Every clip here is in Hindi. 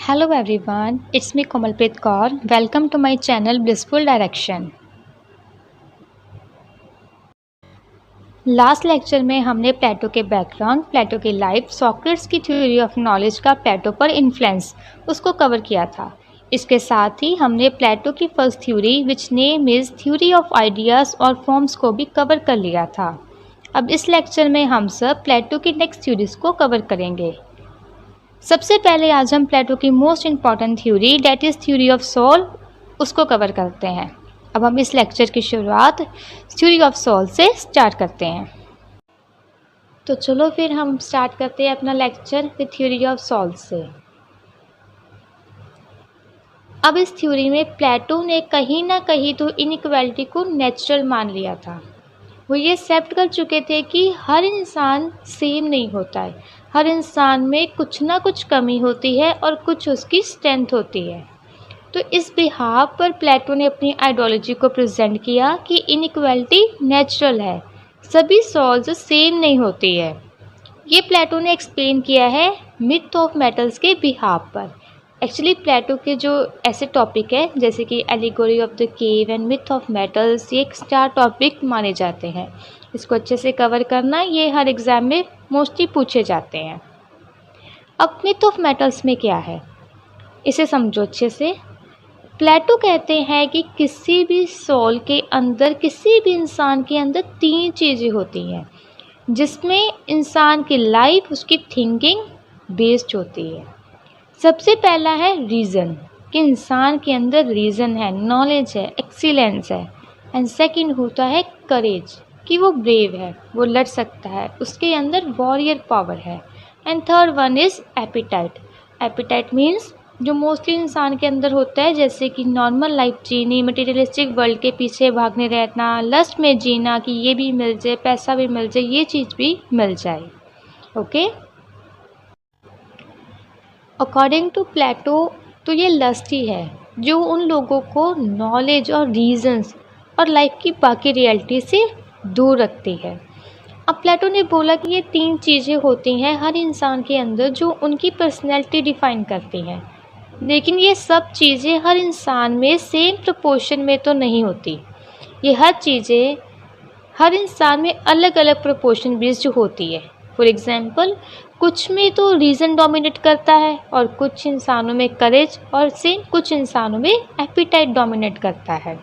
Hello everyone, it's me Komalpreet Kaur. Welcome to my channel Blissful Direction. Last lecture में हमने प्लेटो के बैकग्राउंड, प्लेटो की लाइफ, सॉक्रेट्स की थ्योरी ऑफ नॉलेज का प्लेटो पर इन्फ्लुएंस उसको कवर किया था। इसके साथ ही हमने प्लेटो की first theory which name is theory of ideas और फॉर्म्स को भी कवर कर लिया था। अब इस लेक्चर में हम सब प्लेटो की नेक्स्ट थ्योरीज को कवर करेंगे। सबसे पहले आज हम प्लेटो की most important theory that is theory of soul उसको कवर करते हैं। अब हम इस लेक्चर की शुरुआत थ्योरी ऑफ सोल से स्टार्ट करते हैं। तो चलो फिर हम स्टार्ट करते हैं अपना lecture with theory of soul से। अब इस थ्योरी में प्लेटो ने कहीं ना कहीं तो इनइक्वालिटी को नेचुरल मान लिया था। वो ये एक्सेप्ट कर चुके थे कि हर इंसान सेम नहीं होता है, हर इंसान में कुछ ना कुछ कमी होती है और कुछ उसकी स्ट्रेंथ होती है। तो इस बिहाफ पर प्लेटो ने अपनी आइडियोलॉजी को प्रेजेंट किया कि इनइक्वालिटी नेचुरल है, सभी सोल्स सेम नहीं होती है। ये प्लेटो ने एक्सप्लेन किया है मिथ ऑफ मेटल्स के बिहाफ पर। एक्चुअली प्लेटो के जो ऐसे टॉपिक है जैसे कि allegory of the cave and myth of metals, ये एक स्टार टॉपिक माने जाते हैं। इसको अच्छे से कवर करना, ये हर एग्ज़ाम में मोस्टली पूछे जाते हैं। अब मिथ ऑफ मेटल्स में क्या है, इसे समझो अच्छे से। प्लेटो कहते हैं कि किसी भी सोल के अंदर, किसी भी इंसान के अंदर तीन चीज़ें होती हैं जिसमें इंसान की लाइफ, उसकी थिंकिंग बेस्ड होती है। सबसे पहला है रीज़न, कि इंसान के अंदर रीज़न है, नॉलेज है, एक्सीलेंस है। एंड सेकंड होता है करेज, कि वो ब्रेव है, वो लड़ सकता है, उसके अंदर वॉरियर पावर है। And third one is appetite. Appetite means जो मोस्टली इंसान के अंदर होता है, जैसे कि नॉर्मल लाइफ जीनी, मटेरियलिस्टिक वर्ल्ड के पीछे भागने रहना, लस्ट में जीना कि ये भी मिल जाए, पैसा भी मिल जाए, ये चीज़ भी मिल जाए। ओके, अकॉर्डिंग टू प्लेटो तो ये लस्ट ही है जो उन लोगों को नॉलेज और रीजंस और लाइफ की बाकी रियलिटी से दूर रखती है। अब प्लेटो ने बोला कि ये तीन चीज़ें होती हैं हर इंसान के अंदर जो उनकी पर्सनैलिटी डिफ़ाइन करती हैं, लेकिन ये सब चीज़ें हर इंसान में सेम प्रपोर्शन में तो नहीं होती। ये हर चीज़ें हर इंसान में अलग अलग प्रपोर्शन बेस्ड होती है। फॉर एग्ज़ाम्पल, कुछ में तो रीज़न डोमिनेट करता है और कुछ इंसानों में करेज, और सेम कुछ इंसानों में एपिटाइट डोमिनेट करता है।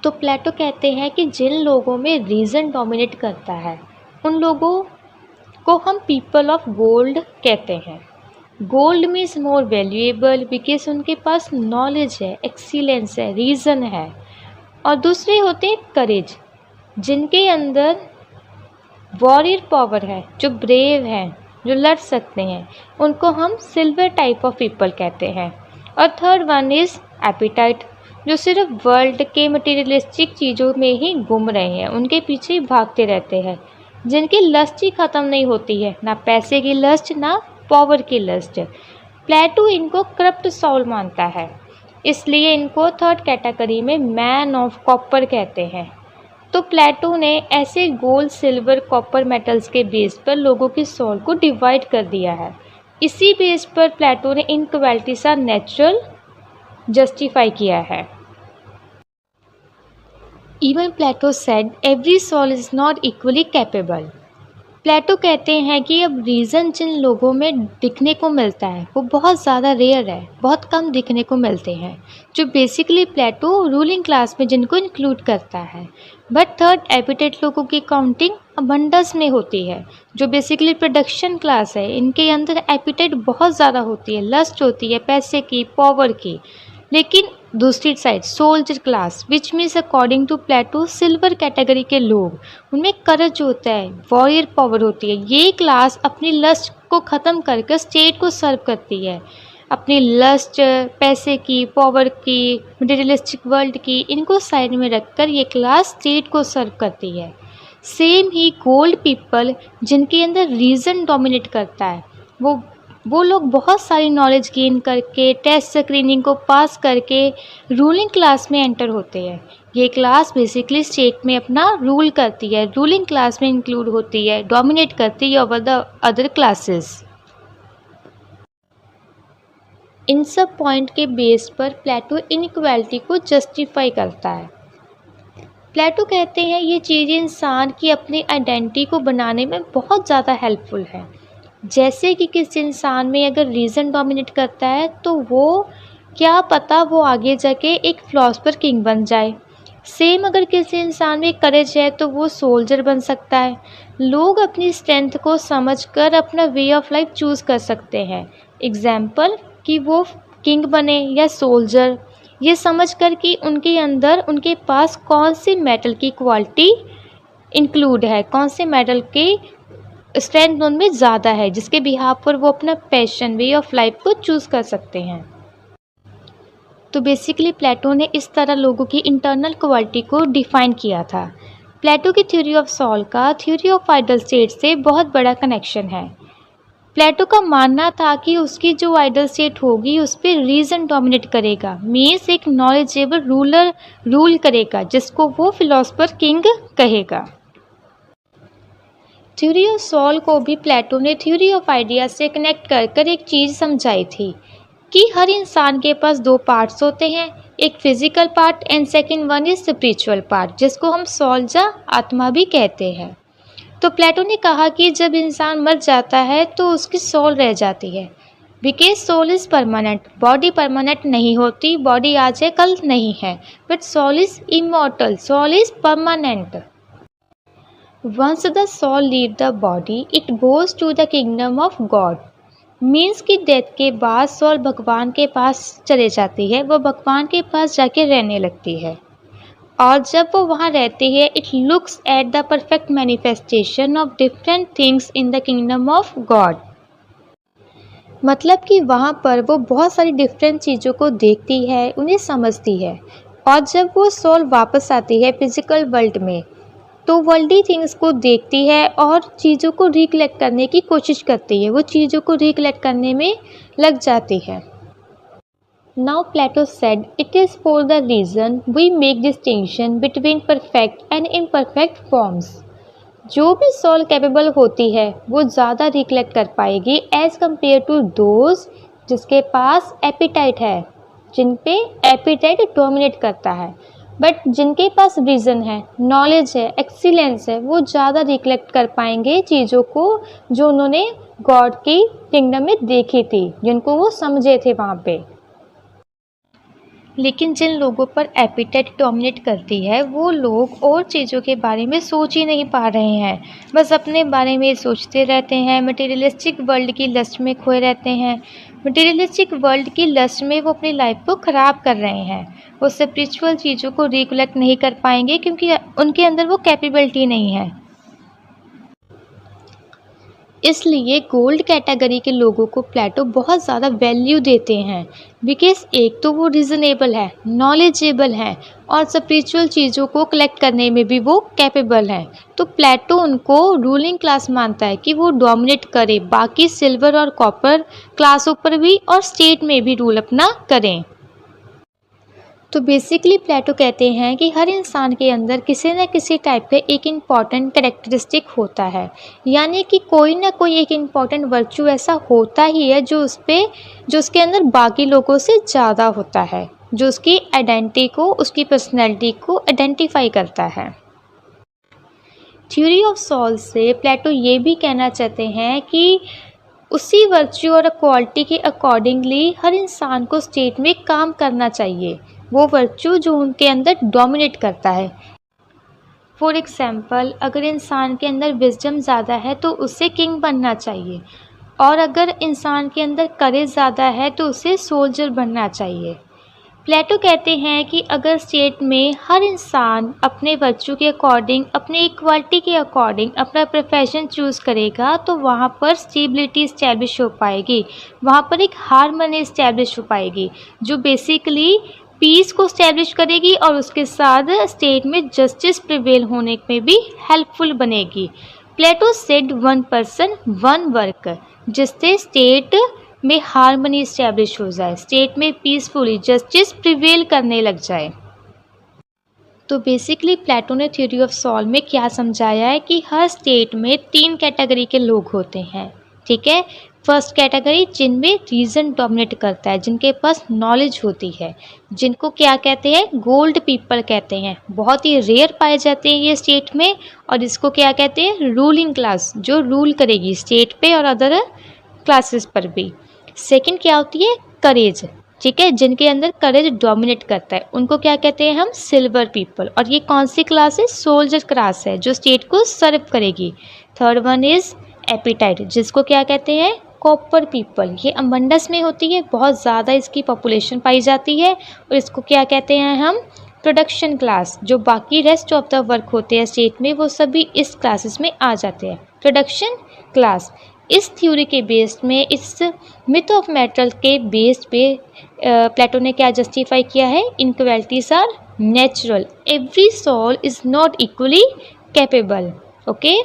तो प्लेटो कहते हैं कि जिन लोगों में रीज़न डोमिनेट करता है उन लोगों को हम पीपल ऑफ गोल्ड कहते हैं। Gold means more valuable because उनके पास नॉलेज है, एक्सीलेंस है, रीज़न है। और दूसरे होते हैं करेज, जिनके अंदर वॉरियर पावर है, जो ब्रेव हैं, जो लड़ सकते हैं, उनको हम सिल्वर टाइप ऑफ पीपल कहते हैं। और थर्ड वन इज़ एपिटाइट, जो सिर्फ वर्ल्ड के मटेरियलिस्टिक चीज़ों में ही घूम रहे हैं, उनके पीछे ही भागते रहते हैं, जिनकी लस्ट ही ख़त्म नहीं होती है, ना पैसे की लस्ट, ना पावर की लस्ट। प्लेटो इनको करप्ट सोल मानता है, इसलिए इनको थर्ड कैटेगरी में मैन ऑफ कॉपर कहते हैं। तो प्लेटो ने ऐसे गोल्ड, सिल्वर, कॉपर मेटल्स के बेस पर लोगों की सोल को डिवाइड कर दिया है। इसी बेस पर प्लेटो ने इनइक्वालिटी सा नेचुरल जस्टिफाई किया है। Even Plato said every soul is not equally capable. Plato कहते हैं कि अब रीज़न जिन लोगों में दिखने को मिलता है वो बहुत ज़्यादा रेयर है, बहुत कम दिखने को मिलते हैं, जो बेसिकली प्लेटो रूलिंग क्लास में जिनको इंक्लूड करता है। बट थर्ड एपिटाइट लोगों की काउंटिंग अबंडेंस में होती है, जो बेसिकली प्रोडक्शन क्लास है। इनके अंदर एपिटाइट बहुत ज़्यादा होती है, लस्ट होती है पैसे की, पावर की। लेकिन दूसरी side soldier class which means according to Plato silver category के लोग, उनमें करज होता है, वॉरियर पावर होती है। ये क्लास अपनी लस्ट को ख़त्म करके स्टेट को सर्व करती है। अपनी लस्ट, पैसे की, पावर की, मटेरियलिस्टिक वर्ल्ड की, इनको साइड में रखकर ये क्लास स्टेट को सर्व करती है। सेम ही गोल्ड पीपल जिनके अंदर रीज़न डोमिनेट करता है, वो लोग बहुत सारी नॉलेज गेन करके, टेस्ट स्क्रीनिंग को पास करके रूलिंग क्लास में एंटर होते हैं। ये क्लास बेसिकली स्टेट में अपना रूल करती है, रूलिंग क्लास में इंक्लूड होती है, डोमिनेट करती है ओवर द अदर क्लासेस। इन सब पॉइंट के बेस पर प्लेटो इनइक्वालिटी को जस्टिफाई करता है। प्लेटो कहते हैं ये चीज़ें इंसान की अपनी आइडेंटिटी को बनाने में बहुत ज़्यादा हेल्पफुल है। जैसे कि किसी इंसान में अगर रीज़न डोमिनेट करता है तो वो क्या पता वो आगे जाके एक फिलॉसफर किंग बन जाए। सेम अगर किसी इंसान में करेज है तो वो सोल्जर बन सकता है। लोग अपनी स्ट्रेंथ को समझकर अपना वे ऑफ लाइफ चूज़ कर सकते हैं। एग्जाम्पल कि वो किंग बने या सोल्जर, ये समझकर कि उनके अंदर उनके पास कौन सी मेटल की क्वालिटी इंक्लूड है, कौन से मेटल की स्ट्रेंथ उनमें ज़्यादा है, जिसके बिहाफ पर वो अपना पैशन वे ऑफ लाइफ को चूज़ कर सकते हैं। तो बेसिकली प्लेटो ने इस तरह लोगों की इंटरनल क्वालिटी को डिफ़ाइन किया था। प्लेटो की थ्योरी ऑफ सोल का थ्योरी ऑफ आइडल स्टेट से बहुत बड़ा कनेक्शन है। प्लेटो का मानना था कि उसकी जो आइडल स्टेट होगी उस पर रीज़न डोमिनेट करेगा, मीन्स एक नॉलेजेबल रूलर रूल करेगा जिसको वो फिलोसफर किंग कहेगा। थ्योरी ऑफ सोल को भी प्लेटो ने थ्योरी ऑफ आइडिया से कनेक्ट कर एक चीज़ समझाई थी कि हर इंसान के पास दो पार्ट्स होते हैं, एक physical part and second one is spiritual part, जिसको हम सोल या आत्मा भी कहते हैं। तो प्लेटो ने कहा कि जब इंसान मर जाता है तो उसकी सोल रह जाती है, because soul is permanent. Body permanent नहीं होती, बॉडी आज है कल नहीं है, but soul is immortal, soul is permanent. Once the soul leave the body it goes to the kingdom of God, means कि डेथ के बाद सोल भगवान के पास चले जाती है, वो भगवान के पास जाके रहने लगती है। और जब वो वहाँ रहती है it looks at the perfect manifestation of different things in the kingdom of God. मतलब कि वहाँ पर वो बहुत सारी डिफरेंट चीज़ों को देखती है, उन्हें समझती है। और जब वो सोल वापस आती है फिजिकल वर्ल्ड में तो वर्ल्डी थिंग्स को देखती है और चीज़ों को रिकलेक्ट करने की कोशिश करती है, वो चीज़ों को रिकलेक्ट करने में लग जाती है। Now Plato said, it is for the reason we make distinction between perfect and imperfect forms. जो भी सोल कैपेबल होती है वो ज़्यादा रिकलेक्ट कर पाएगी एज कम्पेयर टू दोज जिसके पास एपिटाइट है, जिन पे एपिटाइट डोमिनेट करता है। बट जिनके पास रीज़न है, नॉलेज है, एक्सीलेंस है, वो ज़्यादा रिकलेक्ट कर पाएंगे चीज़ों को जो उन्होंने गॉड की किंगडम में देखी थी, जिनको वो समझे थे वहाँ पे। लेकिन जिन लोगों पर एपिटाइट डोमिनेट करती है वो लोग और चीज़ों के बारे में सोच ही नहीं पा रहे हैं, बस अपने बारे में सोचते रहते हैं, मटेरियलिस्टिक वर्ल्ड की लस्ट में खोए रहते हैं। मटेरियलिस्टिक वर्ल्ड की लस्ट में वो अपनी लाइफ को ख़राब कर रहे हैं। वो स्पिरिचुअल चीज़ों को रिकलेक्ट नहीं कर पाएंगे क्योंकि उनके अंदर वो कैपेबिलिटी नहीं है। इसलिए गोल्ड कैटेगरी के लोगों को प्लेटो बहुत ज़्यादा वैल्यू देते हैं, बिकॉज एक तो वो रीज़नेबल है, नॉलेजेबल हैं और स्पिरिचुअल चीज़ों को कलेक्ट करने में भी वो कैपेबल हैं। तो प्लेटो उनको रूलिंग क्लास मानता है कि वो डोमिनेट करे, बाकी सिल्वर और कॉपर क्लासों पर भी और स्टेट में भी रूल अपना करें। तो बेसिकली प्लेटो कहते हैं कि हर इंसान के अंदर किसी न किसी टाइप का एक इम्पॉर्टेंट कैरेक्टरिस्टिक होता है, यानी कि कोई ना कोई एक इम्पॉर्टेंट वर्चू ऐसा होता ही है जो उसके अंदर बाकी लोगों से ज़्यादा होता है, जो उसकी आइडेंटिटी को, उसकी पर्सनैलिटी को आइडेंटिफाई करता है। थ्योरी ऑफ सोल से प्लेटो ये भी कहना चाहते हैं कि उसी वर्च्यू और क्वालिटी के अकॉर्डिंगली हर इंसान को स्टेट में काम करना चाहिए, वो वर्च्यू जो उनके अंदर डोमिनेट करता है। फॉर एग्ज़ाम्पल अगर इंसान के अंदर विजडम ज़्यादा है तो उसे किंग बनना चाहिए, और अगर इंसान के अंदर करेज ज़्यादा है तो उसे सोल्जर बनना चाहिए। प्लेटो कहते हैं कि अगर स्टेट में हर इंसान अपने वर्च्यू के अकॉर्डिंग, अपने इक्वालिटी के अकॉर्डिंग अपना प्रोफेशन चूज़ करेगा तो वहाँ पर स्टेबिलिटी इस्टेब्लिश हो पाएगी, वहाँ पर एक हार्मनी इस्टेब्लिश हो पाएगी जो बेसिकली पीस को इस्टेब्लिश करेगी और उसके साथ स्टेट में जस्टिस प्रिवेल होने में भी हेल्पफुल बनेगी। Plato said one person one work, जिससे स्टेट में हार्मनी इस्टेब्लिश हो जाए, स्टेट में पीसफुली जस्टिस प्रिवेल करने लग जाए। तो बेसिकली प्लेटो ने थ्योरी ऑफ सोल में क्या समझाया है कि हर स्टेट में 3 कैटेगरी के लोग होते हैं, ठीक है। फर्स्ट कैटेगरी जिनमें रीज़न डोमिनेट करता है, जिनके पास नॉलेज होती है, जिनको क्या कहते हैं, गोल्ड पीपल कहते हैं। बहुत ही रेयर पाए जाते हैं ये स्टेट में। और इसको क्या कहते हैं, रूलिंग क्लास, जो रूल करेगी स्टेट पे और अदर क्लासेस पर भी। सेकंड क्या होती है, करेज, ठीक है, जिनके अंदर करेज डोमिनेट करता है, उनको क्या कहते हैं हम, सिल्वर पीपल। और ये कौन सी क्लास है, सोल्जर क्लास है, जो स्टेट को सर्व करेगी। थर्ड वन इज एपिटाइट, जिसको क्या कहते हैं, कॉपर पीपल। ये अबंडेंस में होती है, बहुत ज़्यादा इसकी पॉपुलेशन पाई जाती है। और इसको क्या कहते हैं हम, प्रोडक्शन क्लास। जो बाकी रेस्ट ऑफ द वर्क होते हैं स्टेट में, वो सभी इस क्लासेस में आ जाते हैं, प्रोडक्शन क्लास। इस थ्योरी के बेस्ड में, इस मिथ ऑफ मेटल के बेस्ड पे प्लेटो ने क्या जस्टिफाई किया है, inequalities are natural, every soul is not equally capable. Okay,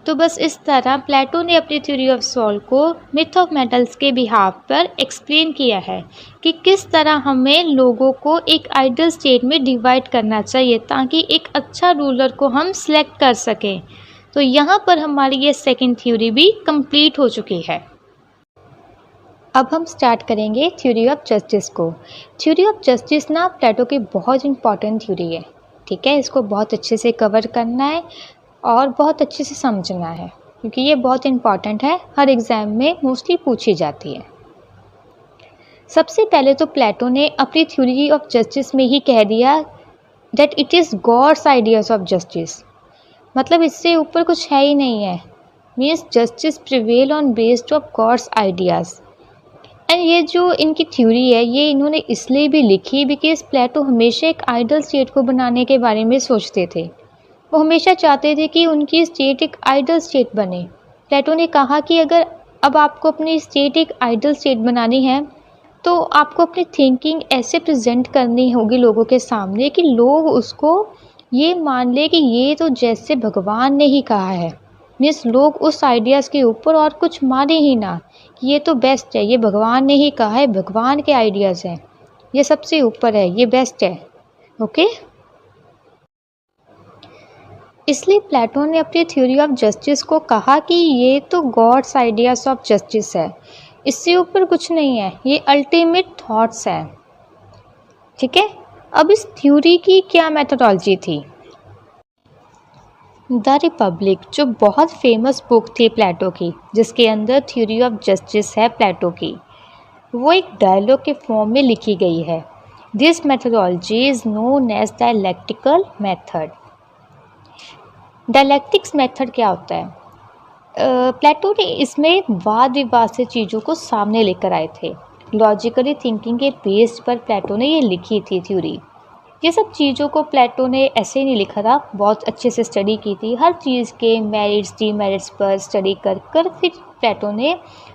तो बस इस तरह प्लेटो ने अपनी थ्योरी ऑफ सोल को मिथ ऑफ मेटल्स के बिहाफ पर एक्सप्लेन किया है कि किस तरह हमें लोगों को एक आइडियल स्टेट में डिवाइड करना चाहिए ताकि एक अच्छा रूलर को हम सिलेक्ट कर सकें। तो यहाँ पर हमारी ये सेकंड थ्योरी भी कंप्लीट हो चुकी है। अब हम स्टार्ट करेंगे थ्योरी ऑफ जस्टिस को। थ्योरी ऑफ जस्टिस ना प्लेटो की बहुत इंपॉर्टेंट थ्योरी है, ठीक है। इसको बहुत अच्छे से कवर करना है और बहुत अच्छे से समझना है, क्योंकि ये बहुत इंपॉर्टेंट है, हर एग्ज़ाम में मोस्टली पूछी जाती है। सबसे पहले तो प्लेटो ने अपनी थ्योरी ऑफ जस्टिस में ही कह दिया that it is God's ideas of justice. मतलब इससे ऊपर कुछ है ही नहीं है, means justice prevail on based of God's ideas. And ये जो इनकी थ्योरी है, ये इन्होंने इसलिए भी लिखी बिकॉज प्लेटो हमेशा एक आइडियल स्टेट को बनाने के बारे में सोचते थे। वो हमेशा चाहते थे कि उनकी स्टेट एक आइडियल स्टेट बने। प्लेटो ने कहा कि अगर अब आपको अपनी स्टेट एक आइडियल स्टेट बनानी है तो आपको अपनी थिंकिंग ऐसे प्रेजेंट करनी होगी लोगों के सामने कि लोग उसको ये मान ले कि ये तो जैसे भगवान ने ही कहा है। मीन्स लोग उस आइडियाज़ के ऊपर और कुछ माने ही ना कि ये तो बेस्ट है, ये भगवान ने ही कहा है, भगवान के आइडियाज़ हैं, ये सबसे ऊपर है, ये बेस्ट है। ओके, इसलिए प्लेटो ने अपनी थ्योरी ऑफ जस्टिस को कहा कि ये तो गॉड्स आइडियाज़ ऑफ जस्टिस है, इससे ऊपर कुछ नहीं है, ये अल्टीमेट थॉट्स है, ठीक है। अब इस थ्योरी की क्या मेथोडोलॉजी थी। द रिपब्लिक जो बहुत फेमस बुक थी प्लेटो की, जिसके अंदर थ्योरी ऑफ जस्टिस है प्लेटो की, वो एक डायलॉग के फॉर्म में लिखी गई है। This methodology is known as dialectical method. Dialectics method क्या होता है, प्लेटो ने इसमें वाद विवाद से चीज़ों को सामने लेकर आए थे। लॉजिकली थिंकिंग के बेस पर प्लेटो ने ये लिखी थी थ्योरी। ये सब चीज़ों को प्लेटो ने ऐसे ही नहीं लिखा था, बहुत अच्छे से स्टडी की थी, हर चीज़ के मेरिट्स डीमेरिट्स पर स्टडी कर कर फिर प्लेटो ने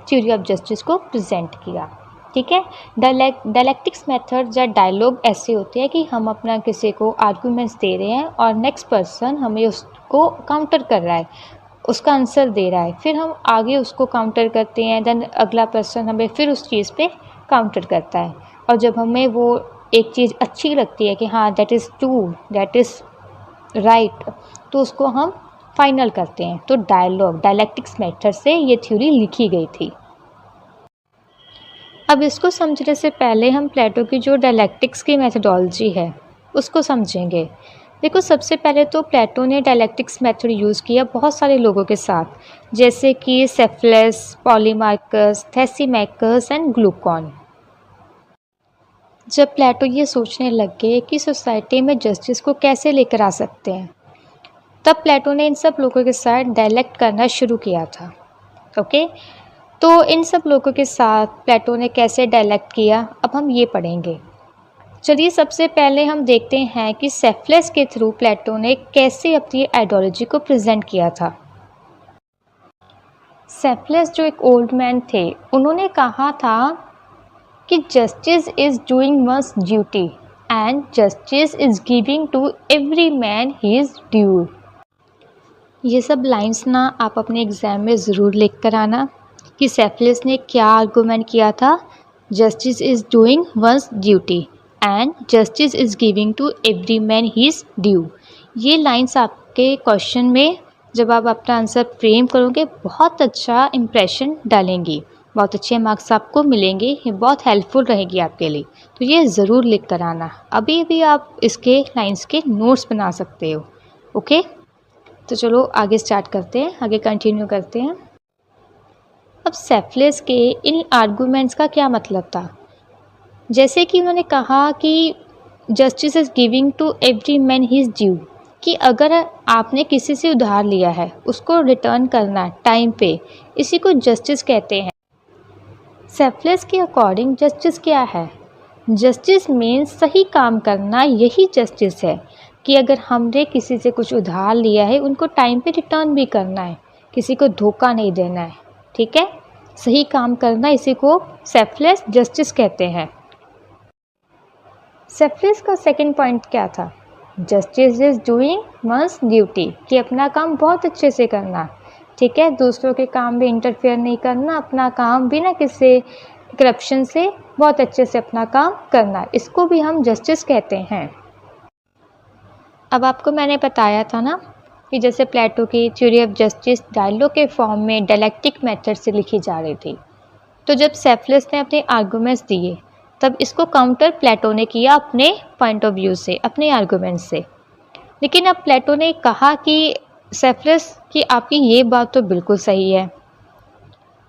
थ्योरी ऑफ जस्टिस को प्रेजेंट किया, ठीक है। डायलैक्टिक्स मेथड या डायलॉग ऐसे होते हैं कि हम अपना किसी को आर्गूमेंट्स दे रहे हैं और नेक्स्ट पर्सन हमें उसको काउंटर कर रहा है, उसका आंसर दे रहा है, फिर हम आगे उसको काउंटर करते हैं, देन अगला पर्सन हमें फिर उस चीज़ पे काउंटर करता है। और जब हमें वो एक चीज़ अच्छी लगती है कि हाँ that is true, that is right, तो उसको हम फाइनल करते हैं। तो डायलैक्टिक्स मेथड से ये थ्योरी लिखी गई थी। अब इसको समझने से पहले हम प्लेटो की जो डायलैक्टिक्स की मेथोडोलॉजी है उसको समझेंगे। देखो, सबसे पहले तो प्लेटो ने डायलैक्टिक्स मेथड यूज़ किया बहुत सारे लोगों के साथ, जैसे कि सेफलेस, पॉलीमार्कस, थैसीमैकस एंड ग्लूकॉन। जब प्लेटो ये सोचने लग गए कि सोसाइटी में जस्टिस को कैसे लेकर आ सकते हैं, तब प्लेटो ने इन सब लोगों के साथ डायलेक्ट करना शुरू किया था। ओके, तो इन सब लोगों के साथ प्लेटो ने कैसे डायलेक्ट किया, अब हम ये पढ़ेंगे। चलिए, सबसे पहले हम देखते हैं कि सेफलेस के थ्रू प्लेटो ने कैसे अपनी आइडियोलॉजी को प्रेजेंट किया था। सेफलेस जो एक ओल्ड मैन थे, उन्होंने कहा था कि justice is doing one's duty and justice is giving to every man his due. ये सब लाइंस ना आप अपने एग्ज़ाम में ज़रूर लिख कर आना कि सेफलेस ने क्या आर्गूमेंट किया था, justice is doing one's duty and justice is giving to every man his due. ये लाइंस आपके क्वेश्चन में जब आप अपना आंसर फ्रेम करोगे बहुत अच्छा इम्प्रेशन डालेंगी, बहुत अच्छे मार्क्स आपको मिलेंगे। ये बहुत हेल्पफुल रहेगी आपके लिए, तो ये ज़रूर लिख कर आना। अभी भी आप इसके लाइंस के नोट्स बना सकते हो। ओके, तो चलो आगे स्टार्ट करते हैं, आगे कंटिन्यू करते हैं। अब सेल्फलेस के इन आर्गूमेंट्स का क्या मतलब था? जैसे कि उन्होंने कहा कि justice is giving to every man his due, कि अगर आपने किसी से उधार लिया है उसको रिटर्न करना टाइम पे, इसी को जस्टिस कहते हैं। सेल्फलेस के अकॉर्डिंग जस्टिस क्या है? जस्टिस मीन्स सही काम करना, यही जस्टिस है कि अगर हमने किसी से कुछ उधार लिया है उनको टाइम पे रिटर्न भी करना है, किसी को धोखा नहीं देना है। ठीक है, सही काम करना, इसी को सेल्फलेस जस्टिस कहते हैं। सेल्फलेस का सेकंड पॉइंट क्या था? Justice is doing one's duty, कि अपना काम बहुत अच्छे से करना। ठीक है, दूसरों के काम भी इंटरफेयर नहीं करना, अपना काम बिना किसी करप्शन से बहुत अच्छे से अपना काम करना, इसको भी हम जस्टिस कहते हैं। अब आपको मैंने बताया था ना कि जैसे प्लेटो की थ्योरी ऑफ जस्टिस डायलॉग के फॉर्म में डायलेक्टिक मेथड से लिखी जा रही थी, तो जब सेल्फलेस ने अपने आर्गूमेंट्स दिए तब इसको काउंटर प्लेटो ने किया अपने पॉइंट ऑफ व्यू से, अपने आर्गूमेंट्स से। लेकिन अब प्लेटो ने कहा कि सेल्फलेस कि आपकी ये बात तो बिल्कुल सही है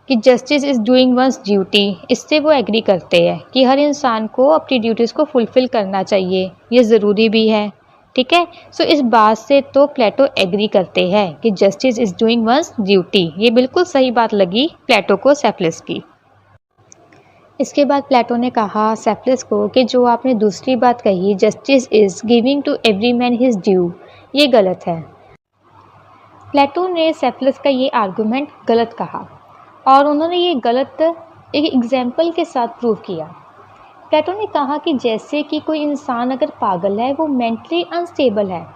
कि justice is doing one's duty, इससे वो एग्री करते हैं कि हर इंसान को अपनी ड्यूटीज़ को फुलफ़िल करना चाहिए, ये ज़रूरी भी है। ठीक है, सो इस बात से तो प्लेटो एग्री करते हैं कि justice is doing one's duty, ये बिल्कुल सही बात लगी प्लेटो को सेल्फलेस की। इसके बाद प्लेटो ने कहा सेल्फलेस को कि जो आपने दूसरी बात कही, justice is giving to every man his due, ये गलत है। प्लेटो ने सेल्फलेस का ये आर्गूमेंट गलत कहा और उन्होंने ये गलत एक एग्जाम्पल के साथ प्रूव किया। प्लेटो ने कहा कि जैसे कि कोई इंसान अगर पागल है, वो मेंटली अनस्टेबल है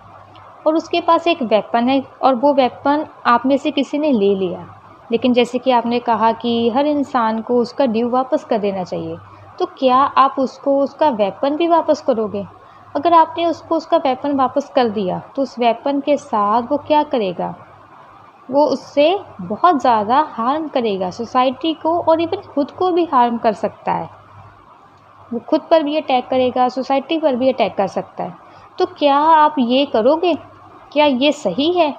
और उसके पास एक वेपन है और वो वेपन आप में से किसी ने ले लिया, लेकिन जैसे कि आपने कहा कि हर इंसान को उसका ड्यू वापस कर देना चाहिए, तो क्या आप उसको उसका वेपन भी वापस करोगे? अगर आपने उसको उसका वेपन वापस कर दिया तो उस वेपन के साथ वो क्या करेगा? वो उससे बहुत ज़्यादा हार्म करेगा, सोसाइटी को और इवन खुद को भी हार्म कर सकता है। वो खुद पर भी अटैक करेगा, सोसाइटी पर भी अटैक कर सकता है। तो क्या आप ये करोगे? क्या ये सही है?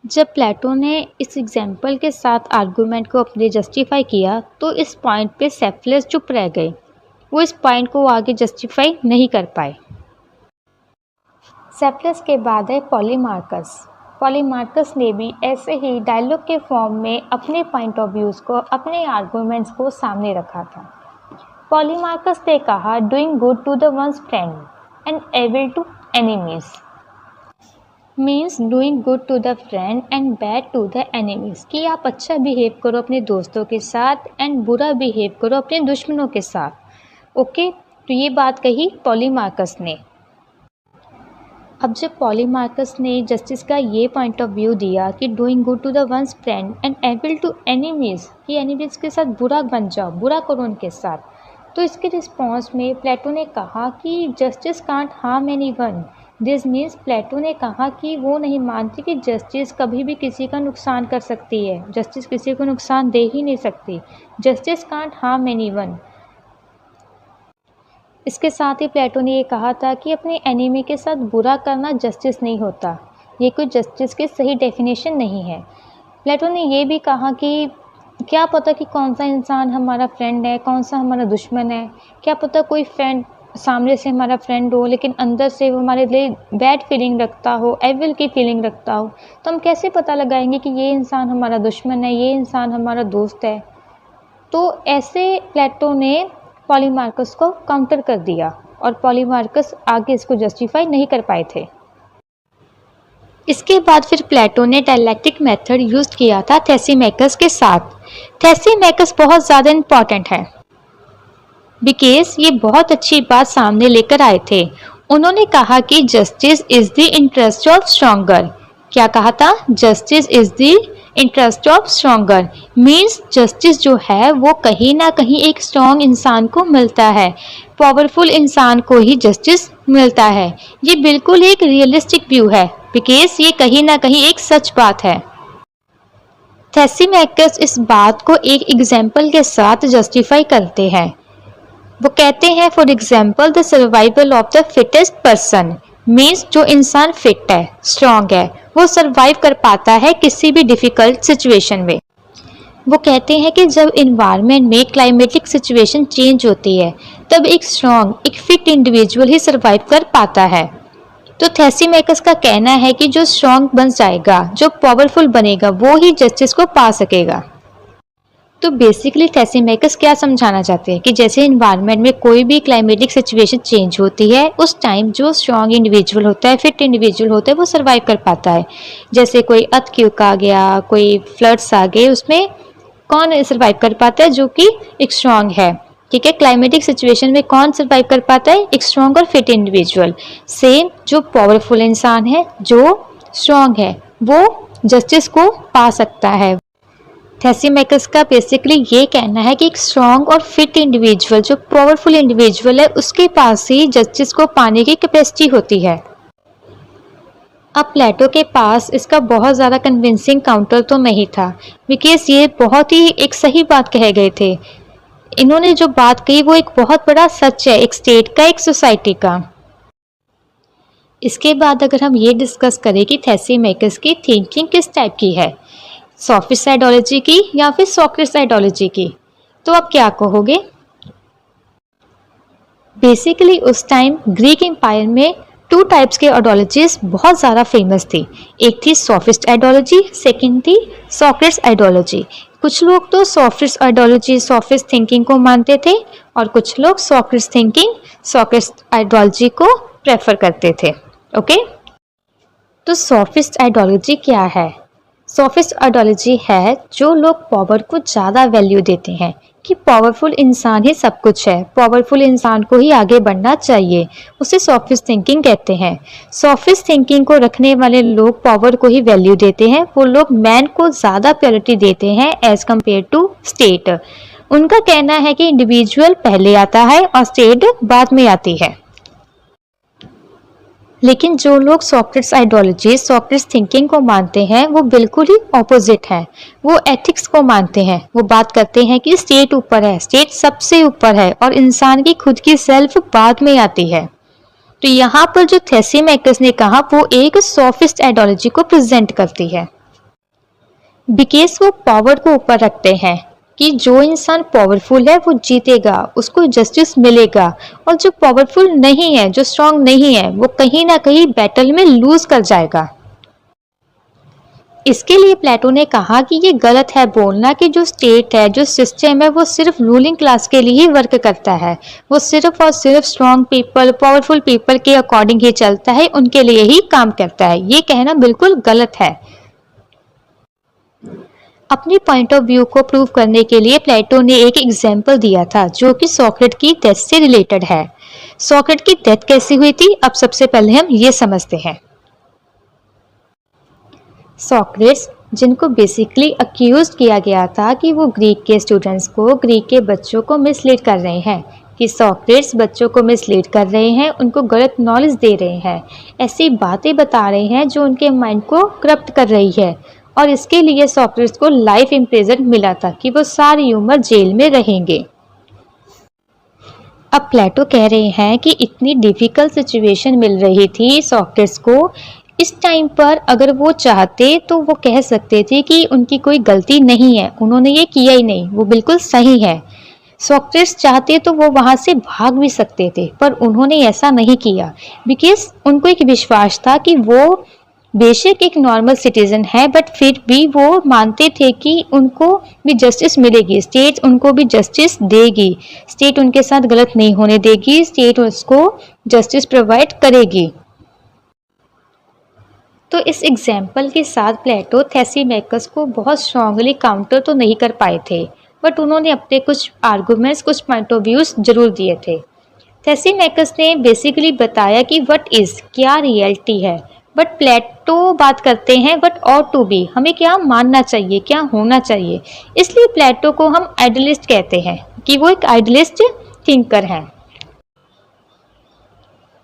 जब प्लेटो ने इस एग्जाम्पल के साथ आर्गूमेंट को अपने जस्टिफाई किया तो इस पॉइंट पे सेल्फलेस चुप रह गए, वो इस पॉइंट को आगे जस्टिफाई नहीं कर पाए। सेल्फलेस के बाद है पॉलीमार्कस। पॉलीमार्कस ने भी ऐसे ही डायलॉग के फॉर्म में अपने पॉइंट ऑफ व्यूज़ को, अपने आर्गूमेंट्स को सामने रखा था। पॉलीमार्कस ने कहा doing good to the one's friend and evil to enemies means doing good to the friend and bad to the enemies, कि आप अच्छा बिहेव करो अपने दोस्तों के साथ एंड बुरा बिहेव करो अपने दुश्मनों के साथ। ओके, तो ये बात कही पॉलीमार्कस ने। अब जब पॉलीमार्कस ने जस्टिस का ये पॉइंट ऑफ व्यू दिया कि doing good to the one's friend and evil to enemies, कि एनिमीज़ के साथ बुरा बन जाओ, बुरा करो उनके साथ, तो इसके रिस्पॉन्स में प्लेटो ने कहा कि justice can't harm anyone. This means Plato ने कहा कि वो नहीं मानती कि जस्टिस कभी भी किसी का नुकसान कर सकती है, जस्टिस किसी को नुकसान दे ही नहीं सकती। Justice can't harm anyone. इसके साथ ही प्लेटो ने ये कहा था कि अपने एनिमी के साथ बुरा करना जस्टिस नहीं होता, ये कोई जस्टिस की सही डेफिनेशन नहीं है। प्लेटो ने ये भी कहा कि क्या पता कि कौन सा इंसान हमारा फ्रेंड है, कौन सा हमारा दुश्मन है। क्या पता कोई फ्रेंड सामने से हमारा फ्रेंड हो लेकिन अंदर से वो हमारे लिए बैड फीलिंग रखता हो, एविल की फीलिंग रखता हो, तो हम कैसे पता लगाएंगे कि ये इंसान हमारा दुश्मन है, ये इंसान हमारा दोस्त है? तो ऐसे प्लेटो ने पॉलीमार्कस को काउंटर कर दिया और पॉलीमार्कस आगे इसको जस्टिफाई नहीं कर पाए थे। इसके बाद फिर प्लेटो ने डायलेक्टिक मेथड यूज़ किया था थैसीमैकस के साथ। थैसीमैकस बहुत ज़्यादा इम्पॉर्टेंट है बिकॉज ये बहुत अच्छी बात सामने लेकर आए थे। उन्होंने कहा कि justice is the interest of stronger. क्या कहा था? Justice is the interest of stronger means justice जो है वो कहीं ना कहीं एक स्ट्रॉन्ग इंसान को मिलता है, पावरफुल इंसान को ही जस्टिस मिलता है। ये बिल्कुल एक रियलिस्टिक व्यू है, बिकॉज ये कहीं ना कहीं एक सच बात है। थैसीमैकस इस बात को एक एग्जाम्पल के साथ जस्टिफाई करते हैं। वो कहते हैं for example the survival of the fittest person means जो इंसान फिट है, स्ट्रॉन्ग है, वो सर्वाइव कर पाता है किसी भी डिफिकल्ट सिचुएशन में। वो कहते हैं कि जब इन्वायरमेंट में क्लाइमेटिक सिचुएशन चेंज होती है तब एक स्ट्रॉन्ग, एक फिट इंडिविजुअल ही सर्वाइव कर पाता है। तो थैसीमैकस का कहना है कि जो स्ट्रॉन्ग बन जाएगा, जो पावरफुल बनेगा, वो ही जस्टिस को पा सकेगा। तो बेसिकली थैसीमैकस क्या समझाना चाहते हैं कि जैसे इन्वायरमेंट में कोई भी क्लाइमेटिक सिचुएशन चेंज होती है, उस टाइम जो स्ट्रॉन्ग इंडिविजुअल होता है, फिट इंडिविजुअल होता है, वो सर्वाइव कर पाता है। जैसे कोई अर्थक्वेक आ गया, कोई फ्लड्स आ गए, उसमें कौन सर्वाइव कर पाता है? जो कि एक स्ट्रॉन्ग है। ठीक है, क्लाइमेटिक सिचुएशन में कौन सर्वाइव कर पाता है? एक स्ट्रॉन्ग और फिट इंडिविजुअल। सेम जो पावरफुल इंसान है, जो स्ट्रॉन्ग है, वो जस्टिस को पा सकता है। थैसीमैकस का बेसिकली ये कहना है कि एक स्ट्रॉन्ग और फिट इंडिविजुअल, जो पावरफुल इंडिविजुअल है, उसके पास ही जस्टिस को पाने की कैपेसिटी होती है। अब प्लेटो के पास इसका बहुत ज़्यादा कन्विंसिंग काउंटर तो नहीं था, बिकॉज ये बहुत ही एक सही बात कह गए थे। इन्होंने जो बात कही वो एक बहुत बड़ा सच है, एक स्टेट का, एक सोसाइटी का। इसके बाद अगर हम ये डिस्कस करें कि थैसीमैकस की थिंकिंग किस टाइप की है, सोफिस्ट आइडियोलॉजी की या फिर सोक्रेटिस आइडियोलॉजी की, तो आप क्या कहोगे? बेसिकली उस टाइम ग्रीक एम्पायर में 2 टाइप्स के आइडियोलॉजीज बहुत ज़्यादा फेमस थी। एक थी सोफिस्ट आइडियोलॉजी, सेकंड थी सोक्रेटिस आइडियोलॉजी। कुछ लोग तो सोफिस्ट आइडियोलॉजी, सोफिस्ट थिंकिंग को मानते थे और कुछ लोग सोक्रेटिस थिंकिंग, सोक्रेटिस आइडियोलॉजी को प्रेफर करते थे। ओके, तो सोफिस्ट आइडियोलॉजी क्या है? सोफिस्ट आइडियोलॉजी है जो लोग पावर को ज़्यादा वैल्यू देते हैं कि पावरफुल इंसान ही सब कुछ है, पावरफुल इंसान को ही आगे बढ़ना चाहिए, उसे सोफिस्ट थिंकिंग कहते हैं। सोफिस्ट थिंकिंग को रखने वाले लोग पावर को ही वैल्यू देते हैं, वो लोग मैन को ज़्यादा प्रायोरिटी देते हैं एज कम्पेयर टू स्टेट। उनका कहना है कि इंडिविजुअल पहले आता है और स्टेट बाद में आती है। लेकिन जो लोग सोक्रेटिस आइडियोलॉजी, सोक्रेटिस थिंकिंग को मानते हैं, वो बिल्कुल ही ऑपोजिट है। वो एथिक्स को मानते हैं। वो बात करते हैं कि स्टेट ऊपर है, स्टेट सबसे ऊपर है और इंसान की खुद की सेल्फ बाद में आती है। तो यहाँ पर जो थैसीमैकस ने कहा वो एक सोफिस्ट आइडियोलॉजी को प्रेजेंट करती है, बिकॉज वो पावर को ऊपर रखते हैं कि जो इंसान पावरफुल है वो जीतेगा, उसको जस्टिस मिलेगा, और जो पावरफुल नहीं है, जो स्ट्रांग नहीं है, वो कहीं ना कहीं बैटल में लूज कर जाएगा। इसके लिए प्लेटो ने कहा कि ये गलत है बोलना कि जो स्टेट है, जो सिस्टम है, वो सिर्फ रूलिंग क्लास के लिए ही वर्क करता है, वो सिर्फ और सिर्फ स्ट्रॉन्ग पीपल, पावरफुल पीपल के अकॉर्डिंग ही चलता है, उनके लिए ही काम करता है। ये कहना बिल्कुल गलत है। अपनी पॉइंट ऑफ व्यू को प्रूव करने के लिए प्लेटो ने एक एग्जाम्पल दिया था जो कि सोक्रेट की डेथ से रिलेटेड है। सोक्रेट की डेथ कैसी हुई थी, अब सबसे पहले हम ये समझते हैं। सोक्रेट्स, जिनको बेसिकली अक्यूज किया गया था कि वो ग्रीक के स्टूडेंट्स को, ग्रीक के बच्चों को मिसलीड कर रहे हैं, कि सोक्रेट्स बच्चों को मिसलीड कर रहे हैं, उनको गलत नॉलेज दे रहे हैं, ऐसी बातें बता रहे हैं जो उनके माइंड को करप्ट कर रही है, और इसके लिए सोक्रेट्स को लाइफ इम्प्रिजन मिला था कि वो सारी उम्र जेल में रहेंगे। अब प्लेटो कह रहे हैं कि इतनी डिफिकल्ट सिचुएशन मिल रही थी सोक्रेट्स को, इस टाइम पर अगर वो चाहते तो वो कह सकते थे कि उनकी कोई गलती नहीं है, उन्होंने ये किया ही नहीं, वो बिल्कुल सही है। सोक्रेट्स चाहते तो वो वहाँ से भाग भी सकते थे, पर उन्होंने ऐसा नहीं किया, बिकॉज उनको एक विश्वास था कि वो बेशक एक नॉर्मल सिटीजन है, बट फिर भी वो मानते थे कि उनको भी जस्टिस मिलेगी, स्टेट उनको भी जस्टिस देगी, स्टेट उनके साथ गलत नहीं होने देगी, स्टेट उसको जस्टिस प्रोवाइड करेगी। तो इस एग्जाम्पल के साथ प्लेटो थैसीमैकस को बहुत स्ट्रांगली काउंटर तो नहीं कर पाए थे, बट उन्होंने अपने कुछ आर्गूमेंट्स, कुछ पॉइंट ऑफ व्यूज जरूर दिए थे। थैसीमैकस ने बेसिकली बताया कि व्हाट इज, क्या रियलिटी है, बट प्लेटो बात करते हैं बट और टू बी, हमें क्या मानना चाहिए, क्या होना चाहिए। इसलिए प्लेटो को हम आइडियलिस्ट कहते हैं कि वो एक आइडियलिस्ट थिंकर हैं।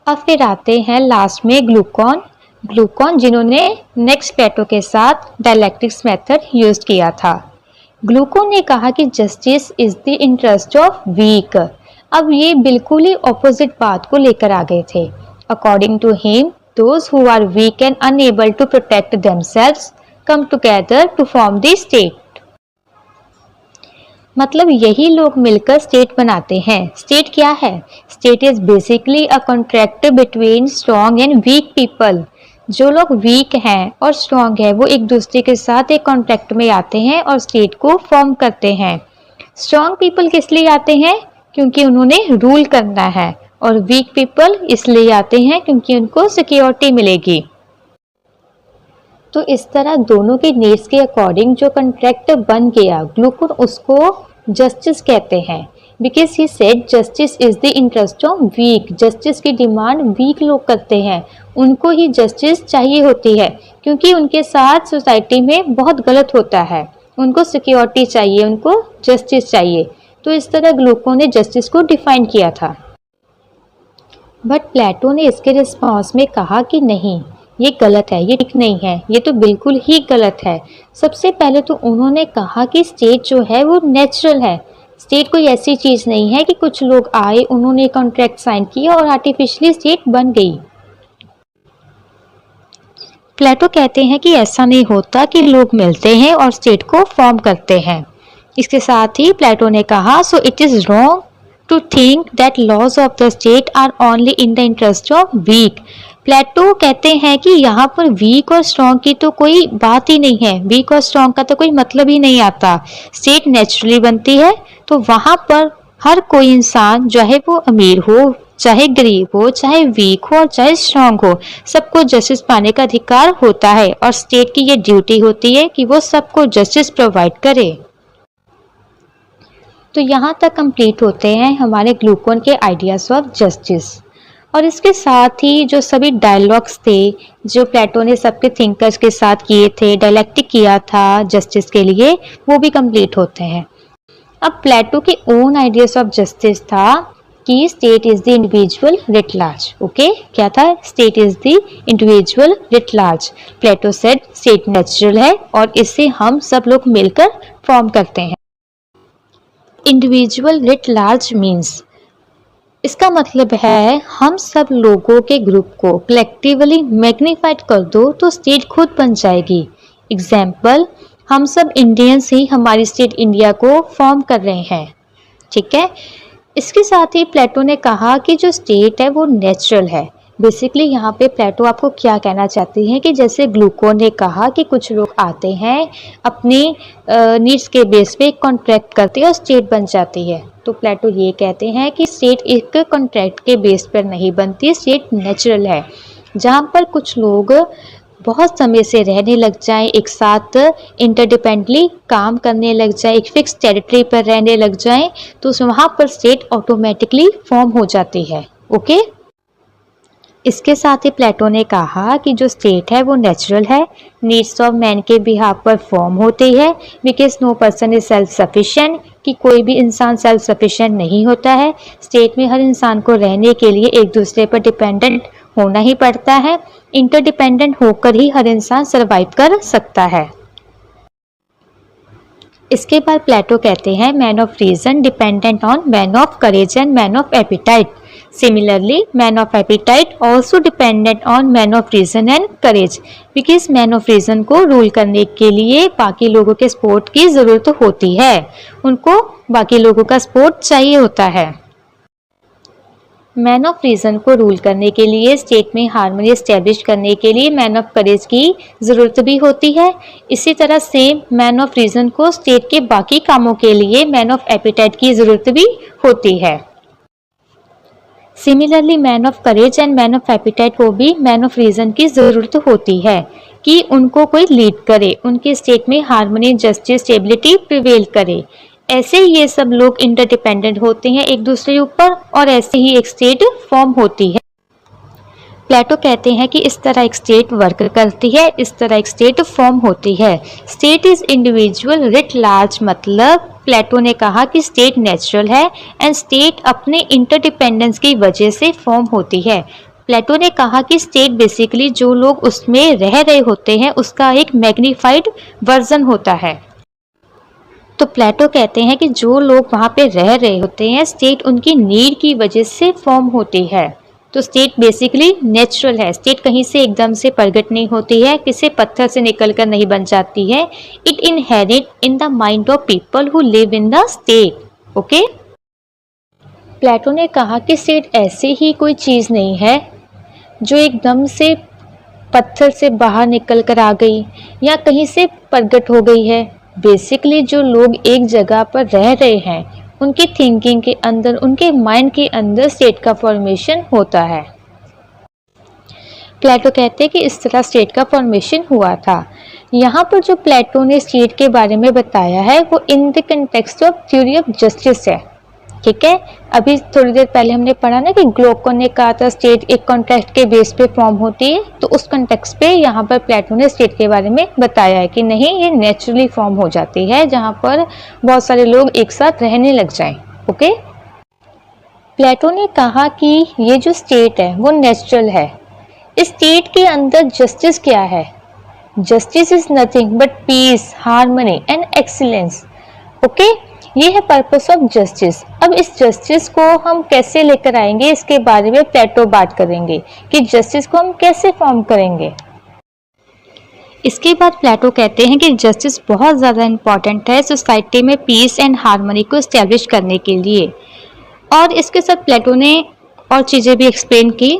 अब फिर आते हैं लास्ट में ग्लूकॉन। ग्लूकॉन जिन्होंने नेक्स्ट प्लेटो के साथ डायलैक्टिक्स मेथड यूज किया था। ग्लूकॉन ने कहा कि justice is the interest of weak. अब ये बिल्कुल ही ऑपोजिट बात को लेकर आ गए थे। According to him, those who are weak and unable to protect themselves come together to form the state. मतलब यही लोग मिलकर स्टेट बनाते हैं। स्टेट क्या है? State is basically a contract between strong and weak people. जो लोग वीक हैं और स्ट्रॉन्ग है वो एक दूसरे के साथ एक कॉन्ट्रैक्ट में आते हैं और स्टेट को फॉर्म करते हैं। स्ट्रॉन्ग पीपल किस लिए आते हैं? क्योंकि उन्होंने रूल करना है, और वीक पीपल इसलिए आते हैं क्योंकि उनको सिक्योरिटी मिलेगी। तो इस तरह दोनों के नीड्स के अकॉर्डिंग जो कॉन्ट्रैक्ट बन गया, ग्लूकॉन उसको जस्टिस कहते हैं। Because he said justice is the interest of weak. Justice की डिमांड वीक लोग करते हैं, उनको ही जस्टिस चाहिए होती है क्योंकि उनके साथ सोसाइटी में बहुत गलत होता है। उनको सिक्योरिटी चाहिए, उनको जस्टिस चाहिए। तो इस तरह ग्लूकॉन ने जस्टिस को डिफाइन किया था। बट प्लेटो ने इसके रिस्पॉन्स में कहा कि नहीं, ये गलत है, ये ठीक नहीं है, ये तो बिल्कुल ही गलत है। सबसे पहले तो उन्होंने कहा कि स्टेट जो है वो नेचुरल है। स्टेट कोई ऐसी चीज़ नहीं है कि कुछ लोग आए, उन्होंने कॉन्ट्रैक्ट साइन किया और आर्टिफिशियली स्टेट बन गई। प्लेटो कहते हैं कि ऐसा नहीं होता कि लोग मिलते हैं और स्टेट को फॉर्म करते हैं। इसके साथ ही प्लेटो ने कहा, so it is wrong to think that laws of the state are only in the interest of weak. Plato कहते हैं कि यहाँ पर वीक और स्ट्रॉन्ग की तो कोई बात ही नहीं है, वीक और स्ट्रॉन्ग का तो कोई मतलब ही नहीं आता। स्टेट नेचुरली बनती है, तो वहाँ पर हर कोई इंसान, चाहे वो अमीर हो, चाहे गरीब हो, चाहे वीक हो और चाहे स्ट्रॉन्ग हो, सबको जस्टिस पाने का अधिकार होता है और स्टेट की ये ड्यूटी होती है कि वो सबको जस्टिस प्रोवाइड करे। तो यहाँ तक कंप्लीट होते हैं हमारे ग्लूकॉन के आइडियाज़ ऑफ जस्टिस। और इसके साथ ही जो सभी डायलॉग्स थे जो प्लेटो ने सबके थिंकर्स के साथ किए थे, डायलैक्टिक किया था जस्टिस के लिए, वो भी कंप्लीट होते हैं। अब प्लेटो के ओन आइडियाज ऑफ जस्टिस था कि state is the individual writ large. Okay, क्या था? State is the individual writ large. Plato said state natural है और इसे हम सब लोग मिलकर फॉर्म करते हैं। इंडिविजुअल रिट लार्ज मीन्स, इसका मतलब है हम सब लोगों के ग्रुप को कलेक्टिवली मैग्नीफाइड कर दो तो स्टेट खुद बन जाएगी। एग्जाम्पल, हम सब इंडियंस ही हमारी स्टेट इंडिया को फॉर्म कर रहे हैं। ठीक है। इसके साथ ही प्लेटो ने कहा कि जो स्टेट है वो नेचुरल है। बेसिकली यहाँ पे प्लेटो आपको क्या कहना चाहती हैं कि जैसे ग्लूकॉन ने कहा कि कुछ लोग आते हैं अपनी नीड्स के बेस पे कॉन्ट्रैक्ट करते हैं और स्टेट बन जाती है, तो प्लेटो ये कहते हैं कि स्टेट एक कॉन्ट्रैक्ट के बेस पर नहीं बनती, स्टेट नेचुरल है। जहाँ पर कुछ लोग बहुत समय से रहने लग जाएं, एक साथ इंटरडिपेंडेंटली काम करने लग जाएं, एक फिक्स टेरिटरी पर रहने लग जाएं, तो वहाँ पर स्टेट ऑटोमेटिकली फॉर्म हो जाती है। ओके। इसके साथ ही प्लेटो ने कहा कि जो स्टेट है वो नेचुरल है, नीड्स ऑफ मैन के बिहाफ पर फॉर्म होती है, because no person is self sufficient, कि कोई भी इंसान सेल्फ सफिशिएंट नहीं होता है। स्टेट में हर इंसान को रहने के लिए एक दूसरे पर डिपेंडेंट होना ही पड़ता है। इंटरडिपेंडेंट होकर ही हर इंसान सर्वाइव कर सकता है। इसके बाद प्लेटो कहते हैं man of reason dependent on man of courage and man of appetite. Similarly, man of appetite also dependent on man of reason and courage, because man of reason को रूल करने के लिए बाकी लोगों के सपोर्ट की ज़रूरत होती है, उनको बाकी लोगों का सपोर्ट चाहिए होता है। मैन ऑफ रीज़न को रूल करने के लिए, स्टेट में हार्मनी एस्टेब्लिश करने के लिए मैन ऑफ करेज की ज़रूरत भी होती है। इसी तरह सेम मैन ऑफ रीज़न को स्टेट के बाकी कामों के लिए मैन ऑफ एपिटाइट की ज़रूरत भी होती है। Similarly man of courage and man of appetite को भी मैन ऑफ रीजन की ज़रूरत होती है कि उनको कोई लीड करे, उनके स्टेट में हार्मनी, जस्टिस, स्टेबिलिटी प्रिवेल करे। ऐसे ये सब लोग इंटरडिपेंडेंट होते हैं एक दूसरे के ऊपर और ऐसे ही एक स्टेट फॉर्म होती है। प्लेटो कहते हैं कि इस तरह एक स्टेट वर्क करती है, इस तरह एक स्टेट फॉर्म होती है। State is individual writ large, मतलब प्लेटो ने कहा कि स्टेट नेचुरल है एंड स्टेट अपने इंटरडिपेंडेंस की वजह से फॉर्म होती है। प्लेटो ने कहा कि स्टेट बेसिकली जो लोग उसमें रह रहे होते हैं उसका एक मैग्नीफाइड वर्जन होता है। तो प्लेटो कहते हैं कि जो लोग वहाँ पे रह रहे होते हैं, स्टेट उनकी नीड की वजह से फॉर्म होती है। तो स्टेट बेसिकली नेचुरल है, स्टेट कहीं से एकदम से प्रकट नहीं होती है, किसी पत्थर से निकलकर नहीं बन जाती है। It inherit in the mind of people who live in the state. Okay, Plato ने कहा कि स्टेट ऐसी ही कोई चीज़ नहीं है जो एकदम से पत्थर से बाहर निकल कर आ गई या कहीं से प्रकट हो गई है। बेसिकली जो लोग एक जगह पर रह रहे हैं उनकी थिंकिंग के अंदर, उनके माइंड के अंदर स्टेट का फॉर्मेशन होता है। प्लेटो कहते हैं कि इस तरह स्टेट का फॉर्मेशन हुआ था। यहाँ पर जो प्लेटो ने स्टेट के बारे में बताया है वो in the context of theory of justice है। ठीक है, अभी थोड़ी देर पहले हमने पढ़ा ना कि ग्लोकोन ने कहा था स्टेट एक कॉन्टेक्स्ट के बेस पे फॉर्म होती है, तो उस कॉन्टेक्स्ट पे यहाँ पर प्लेटो ने स्टेट के बारे में बताया है कि नहीं, ये नेचुरली फॉर्म हो जाती है जहाँ पर बहुत सारे लोग एक साथ रहने लग जाएं। ओके, प्लेटो ने कहा कि ये जो स्टेट है वो नेचुरल है। इस स्टेट के अंदर जस्टिस क्या है? Justice is nothing but peace, harmony and excellence. Okay, ये है पर्पस ऑफ जस्टिस। अब इस जस्टिस को हम कैसे लेकर आएंगे, इसके बारे में प्लेटो बात करेंगे कि जस्टिस को हम कैसे फॉर्म करेंगे। इसके बाद प्लेटो कहते हैं कि जस्टिस बहुत ज़्यादा इम्पॉर्टेंट है सोसाइटी में पीस एंड हार्मनी को इस्टेब्लिश करने के लिए। और इसके साथ प्लेटो ने और चीज़ें भी एक्सप्लेन की,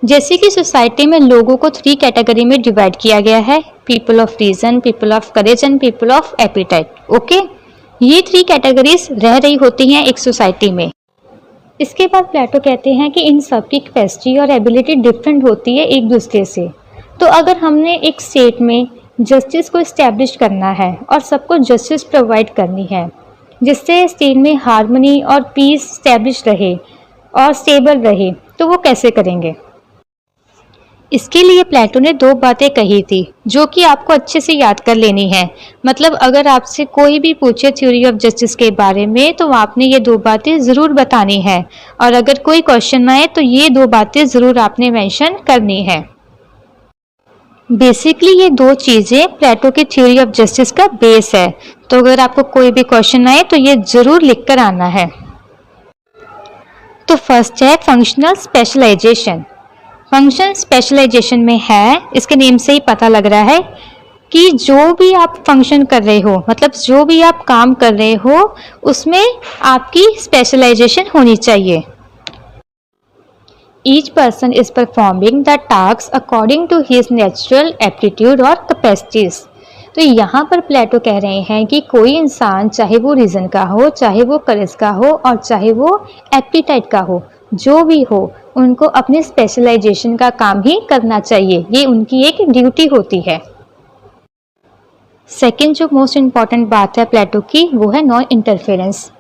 जैसे कि सोसाइटी में लोगों को 3 कैटेगरी में डिवाइड किया गया है, people of reason, people of courage and people of appetite. Okay, ये 3 कैटेगरीज रह रही होती हैं एक सोसाइटी में। इसके बाद प्लेटो कहते हैं कि इन सब की कैपेसिटी और एबिलिटी डिफरेंट होती है एक दूसरे से। तो अगर हमने एक स्टेट में जस्टिस को इस्टेब्लिश करना है और सबको जस्टिस प्रोवाइड करनी है जिससे स्टेट में हार्मनी और पीस इस्टेब्लिश रहे और स्टेबल रहे, तो वो कैसे करेंगे? इसके लिए प्लेटो ने 2 बातें कही थी जो कि आपको अच्छे से याद कर लेनी है। मतलब अगर आपसे कोई भी पूछे थ्योरी ऑफ जस्टिस के बारे में तो आपने ये 2 बातें ज़रूर बतानी है, और अगर कोई क्वेश्चन आए तो ये 2 बातें ज़रूर आपने मेंशन करनी है। बेसिकली ये 2 चीज़ें प्लेटो की थ्योरी ऑफ जस्टिस का बेस है। तो अगर आपको कोई भी क्वेश्चन आए तो ये ज़रूर लिख कर आना है। तो फर्स्ट है फंक्शनल स्पेशलाइजेशन। फंक्शन स्पेशलाइजेशन में है, इसके नेम से ही पता लग रहा है कि जो भी आप फंक्शन कर रहे हो, मतलब जो भी आप काम कर रहे हो उसमें आपकी स्पेशलाइजेशन होनी चाहिए। Each person is performing the task according to his natural aptitude और कैपेसिटीज। तो यहाँ पर प्लेटो कह रहे हैं कि कोई इंसान, चाहे वो रीजन का हो, चाहे वो करेज का हो और चाहे वो एप्टीटाइट का हो, जो भी हो, उनको अपने स्पेशलाइजेशन का काम ही करना चाहिए। ये उनकी एक ड्यूटी होती है। सेकंड जो मोस्ट इम्पॉर्टेंट बात है प्लेटो की, वो है नॉन इंटरफेरेंस।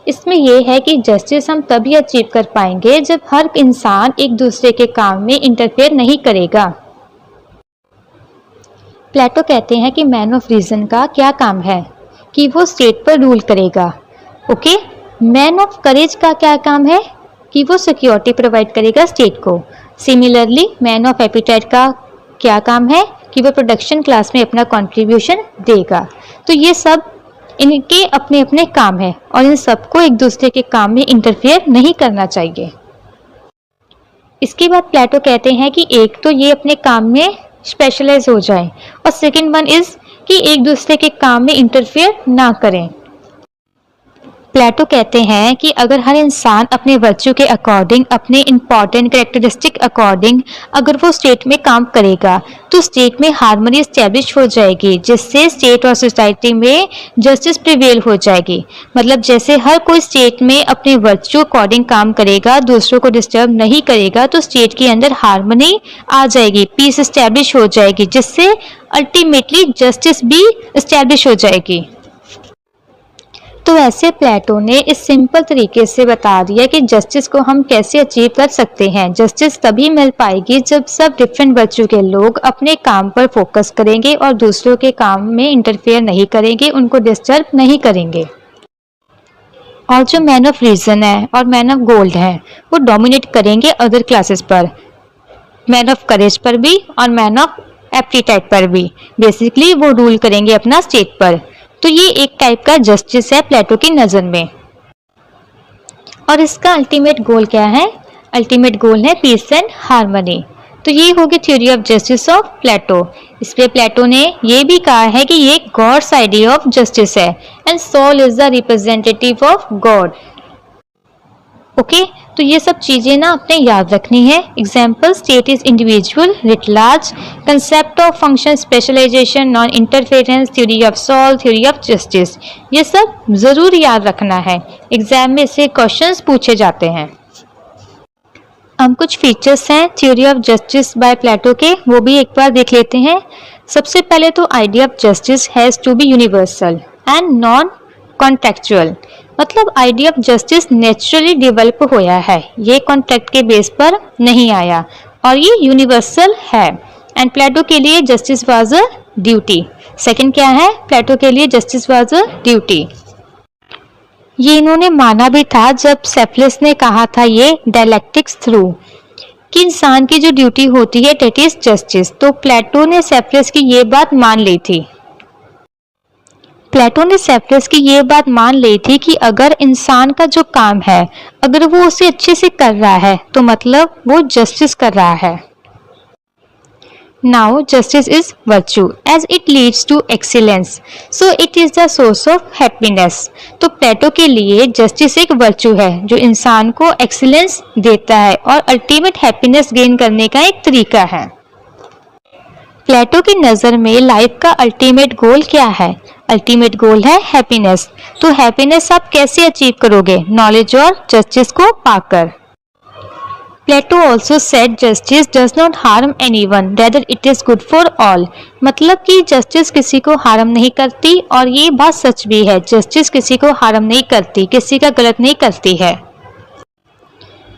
इसमें यह है कि जस्टिस हम तभी अचीव कर पाएंगे जब हर इंसान एक दूसरे के काम में इंटरफेयर नहीं करेगा। प्लेटो कहते हैं कि मैन ऑफ रीजन का क्या काम है कि वो स्टेट पर रूल करेगा। ओके, मैन ऑफ करेज का क्या काम है कि वो सिक्योरिटी प्रोवाइड करेगा स्टेट को। सिमिलरली मैन ऑफ एपिटाइट का क्या काम है कि वो प्रोडक्शन क्लास में अपना कंट्रीब्यूशन देगा। तो ये सब इनके अपने अपने काम है और इन सबको एक दूसरे के काम में इंटरफेयर नहीं करना चाहिए। इसके बाद प्लेटो कहते हैं कि एक तो ये अपने काम में स्पेशलाइज हो जाए और सेकंड वन इज कि एक दूसरे के काम में इंटरफेयर ना करें। प्लेटो कहते हैं कि अगर हर इंसान अपने वर्च्यू के अकॉर्डिंग, अपने इंपॉर्टेंट कैरेक्टरिस्टिक अकॉर्डिंग अगर वो स्टेट में काम करेगा तो स्टेट में हार्मनी एस्टेब्लिश हो जाएगी, जिससे स्टेट और सोसाइटी में जस्टिस प्रिवेल हो जाएगी। मतलब जैसे हर कोई स्टेट में अपने वर्च्यू अकॉर्डिंग काम करेगा, दूसरों को डिस्टर्ब नहीं करेगा, तो स्टेट के अंदर हार्मनी आ जाएगी, पीस एस्टेब्लिश हो जाएगी, जिससे अल्टीमेटली जस्टिस भी एस्टेब्लिश हो जाएगी। तो ऐसे प्लेटो ने इस सिंपल तरीके से बता दिया कि जस्टिस को हम कैसे अचीव कर सकते हैं। जस्टिस तभी मिल पाएगी जब सब डिफरेंट वर्च्यू के लोग अपने काम पर फोकस करेंगे और दूसरों के काम में इंटरफेयर नहीं करेंगे, उनको डिस्टर्ब नहीं करेंगे। और जो मैन ऑफ रीजन है और मैन ऑफ गोल्ड है वो डोमिनेट करेंगे अदर क्लासेस पर, मैन ऑफ करेज पर भी और मैन ऑफ एप्टीटाइट पर भी। बेसिकली वो रूल करेंगे अपना स्टेट पर। तो ये एक टाइप का जस्टिस है प्लेटो की नज़र में। और इसका अल्टीमेट गोल क्या है? अल्टीमेट गोल है पीस एंड हार्मनी। तो ये होगी theory of justice of Plato. इस पे प्लेटो ने ये भी कहा है कि ये गॉड्स आइडिया ऑफ जस्टिस है and soul is the representative of god. Okay, तो ये सब चीजें ना आपने याद रखनी है। Example, state is individual writ large, concept of function specialisation, non interference, theory of soul, theory of justice, ये सब जरूर याद रखना है। एग्जाम में से क्वेश्चंस पूछे जाते हैं। हम कुछ फीचर्स हैं थ्योरी ऑफ जस्टिस बाय प्लेटो के, वो भी एक बार देख लेते हैं। सबसे पहले तो idea of justice has to be universal and non contextual. मतलब idea of justice naturally develop होया है, ये कॉन्ट्रैक्ट के बेस पर नहीं आया और ये यूनिवर्सल है। एंड प्लेटो के लिए justice was a duty. Second क्या है? प्लेटो के लिए जस्टिस वाज अ ड्यूटी। ये इन्होंने माना भी था जब सेफलिस ने कहा था ये डायलेक्टिक्स थ्रू कि इंसान की जो ड्यूटी होती है डेट इज जस्टिस। तो प्लेटो ने सेफलिस की ये बात मान ली थी। प्लेटो ने सेफलिस की ये बात मान ली थी कि अगर इंसान का जो काम है अगर वो उसे अच्छे से कर रहा है तो मतलब वो जस्टिस कर रहा है। Now justice is virtue as it leads to excellence, so it is the source of happiness. तो प्लेटो के लिए जस्टिस एक वर्च्यू है जो इंसान को एक्सीलेंस देता है और अल्टीमेट हैप्पीनेस गेन करने का एक तरीका है। प्लेटो की नज़र में लाइफ का अल्टीमेट गोल क्या है? अल्टीमेट गोल है हैप्पीनेस। तो हैप्पीनेस आप कैसे अचीव करोगे? नॉलेज और जस्टिस को पाकर। Plato also said justice does not harm anyone, rather it is good for all. मतलब कि जस्टिस किसी को हार्म नहीं करती और ये बात सच भी है, जस्टिस किसी को हार्म नहीं करती, किसी का गलत नहीं करती है।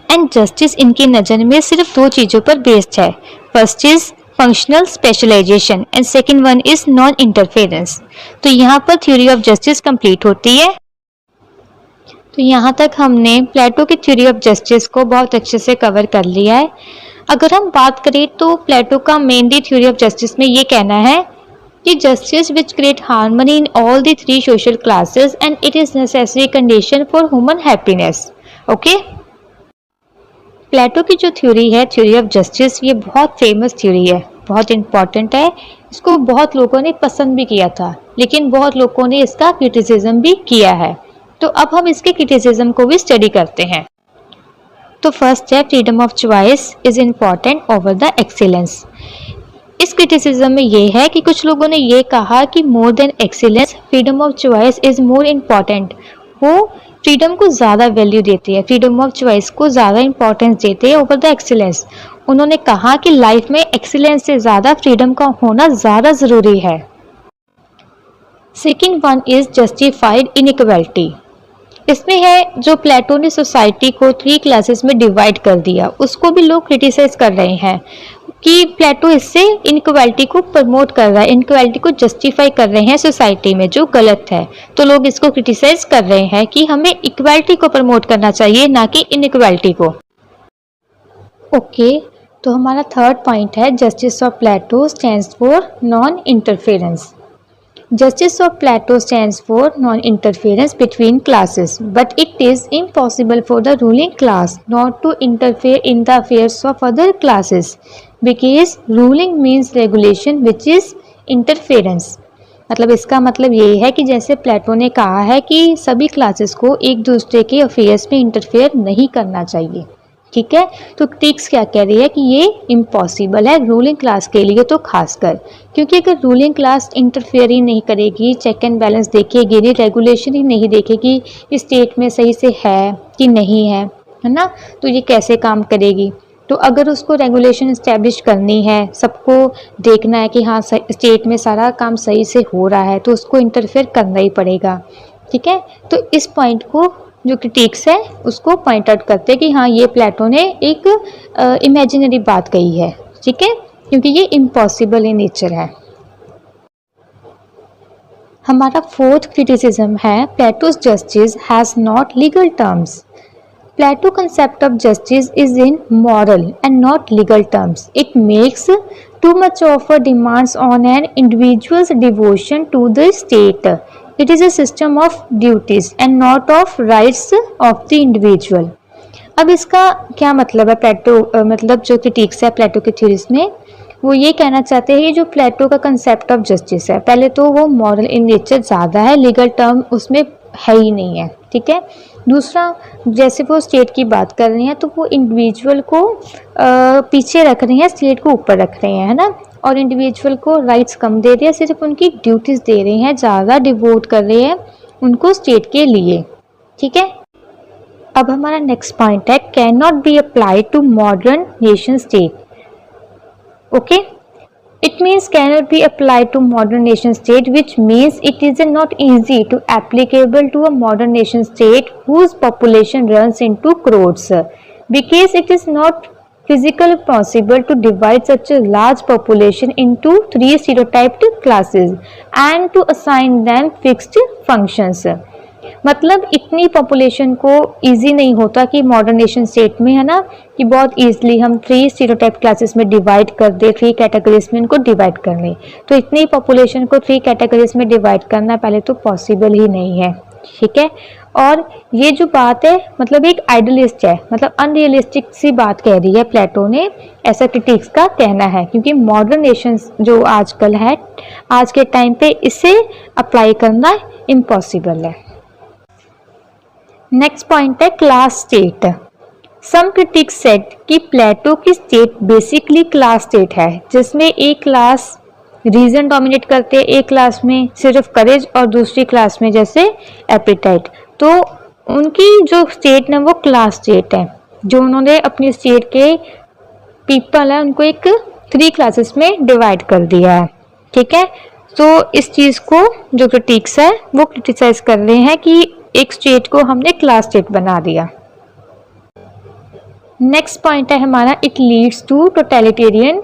एंड जस्टिस इनकी नज़र में सिर्फ दो चीज़ों पर बेस्ड है। First is functional specialisation and second one is non interference. तो यहाँ पर थ्योरी ऑफ जस्टिस कंप्लीट होती है। तो यहाँ तक हमने प्लेटो की थ्योरी ऑफ जस्टिस को बहुत अच्छे से कवर कर लिया है। अगर हम बात करें तो प्लेटो का मेनली थ्योरी ऑफ जस्टिस में ये कहना है कि justice which create harmony in all the three social classes and it is necessary condition for human happiness. Okay, Plato की जो थ्योरी है थ्योरी ऑफ जस्टिस, ये बहुत फेमस थ्योरी है, बहुत इम्पॉर्टेंट है। इसको बहुत लोगों ने पसंद भी किया था लेकिन बहुत लोगों ने इसका क्रिटिसिज्म भी किया है। तो अब हम इसके क्रिटिसिज्म को भी स्टडी करते हैं। तो फर्स्ट है freedom of choice is important over the excellence. इस क्रिटिसिज्म में ये है कि कुछ लोगों ने ये कहा कि more than excellence freedom of choice is more important. वो फ्रीडम को ज़्यादा वैल्यू देते हैं, फ्रीडम ऑफ चॉइस को ज़्यादा इंपॉर्टेंस देते हैं ओवर द एक्सीलेंस। उन्होंने कहा कि लाइफ में एक्सीलेंस से ज़्यादा फ्रीडम का होना ज़्यादा ज़रूरी है। Second one is justified inequality. इसमें है जो प्लेटो ने सोसाइटी को थ्री क्लासेस में डिवाइड कर दिया, उसको भी लोग क्रिटिसाइज कर रहे हैं कि प्लेटो इससे इनइक्वालिटी को प्रमोट कर रहा है, इनइक्वालिटी को जस्टिफाई कर रहे हैं सोसाइटी में, जो गलत है। तो लोग इसको क्रिटिसाइज कर रहे हैं कि हमें इक्वालिटी को प्रमोट करना चाहिए ना कि इनइक्वालिटी को। ओके, तो हमारा थर्ड पॉइंट है justice of Plato stands for non interference. Justice of Plato stands for non-interference between classes, but it is impossible for the ruling class not to interfere in the affairs of other classes, because ruling means regulation which is interference. मतलब इसका मतलब ये है कि जैसे प्लेटो ने कहा है कि सभी क्लासेस को एक दूसरे के अफेयर्स में इंटरफेयर नहीं करना चाहिए, ठीक है। तो क्रिटिक्स क्या कह रही है कि ये इम्पॉसिबल है रूलिंग क्लास के लिए, तो खासकर क्योंकि अगर रूलिंग क्लास इंटरफेयर ही नहीं करेगी, चेक एंड बैलेंस देखेगी नहीं, रेगुलेशन ही नहीं देखेगी स्टेट में सही से है कि नहीं है ना, तो ये कैसे काम करेगी। तो अगर उसको रेगुलेशन इस्टेब्लिश करनी है, सबको देखना है कि हाँ स्टेट में सारा काम सही से हो रहा है, तो उसको इंटरफेयर करना ही पड़ेगा। ठीक है, तो इस पॉइंट को जो क्रिटिक्स है उसको पॉइंट आउट करते हैं कि हाँ ये प्लेटो ने एक इमेजिनरी बात कही है, ठीक है, क्योंकि ये इम्पॉसिबल इन नेचर है। हमारा फोर्थ क्रिटिसिज्म है Plato's justice has not legal terms. Plato concept of justice is in moral and not legal terms. It makes too much of a demands on an individual's devotion to the state. It is a system of duties and not of rights of the individual. अब इसका क्या मतलब है? प्लेटो मतलब जो क्रिटिक्स है प्लेटो की थ्योरीज में, वो ये कहना चाहते हैं जो प्लेटो का कंसेप्ट ऑफ जस्टिस है, पहले तो वो मॉरल इन नेचर ज़्यादा है, लीगल टर्म उसमें है ही नहीं है, ठीक है। दूसरा, जैसे वो स्टेट की बात कर रहे हैं तो वो इंडिविजुअल को पीछे रख रहे हैं, स्टेट को ऊपर रख रहे हैं, है ना, और इंडिविजुअल को राइट्स कम दे रहे हैं, सिर्फ उनकी ड्यूटीज़ दे रहे हैं, ज़्यादा डिवोट कर रहे हैं उनको स्टेट के लिए, ठीक है। अब हमारा नेक्स्ट पॉइंट है can not be applied to modern nation state. Okay, it means cannot be applied to modern nation state, which means it is not easy to applicable to a modern nation state whose population runs into crores, because it is not physically possible to divide such a large population into 3 stereotyped classes and to assign them fixed functions. मतलब इतनी पॉपुलेशन को इजी नहीं होता कि मॉडर्न नेशन स्टेट में, है ना, कि बहुत इजीली हम 3 स्टीरियोटाइप क्लासेस में डिवाइड कर दे, 3 कैटेगरीज में इनको डिवाइड कर लें। तो इतनी पॉपुलेशन को 3 कैटेगरीज में डिवाइड करना पहले तो पॉसिबल ही नहीं है, ठीक है। और ये जो बात है मतलब एक आइडियलिस्ट है, मतलब अनरियलिस्टिक सी बात कह रही है प्लेटो ने, ऐसा क्रिटिक्स का कहना है, क्योंकि मॉडर्न नेशंस जो आजकल है आज के टाइम पे इसे अप्लाई करना इम्पॉसिबल है। नेक्स्ट पॉइंट है क्लास स्टेट। सम क्रिटिक्स सेड कि प्लेटो की स्टेट बेसिकली क्लास स्टेट है, जिसमें एक क्लास रीजन डोमिनेट करते हैं, एक क्लास में सिर्फ करेज और दूसरी क्लास में जैसे एपेटाइट। तो उनकी जो स्टेट है वो क्लास स्टेट है, जो उन्होंने अपनी स्टेट के पीपल है उनको एक 3 क्लासेस में डिवाइड कर दिया है, ठीक है। तो इस चीज़ को जो क्रिटिक्स है वो क्रिटिसाइज कर रहे हैं कि एक स्टेट को हमने क्लास स्टेट बना दिया। नेक्स्ट पॉइंट है हमारा it leads to totalitarian.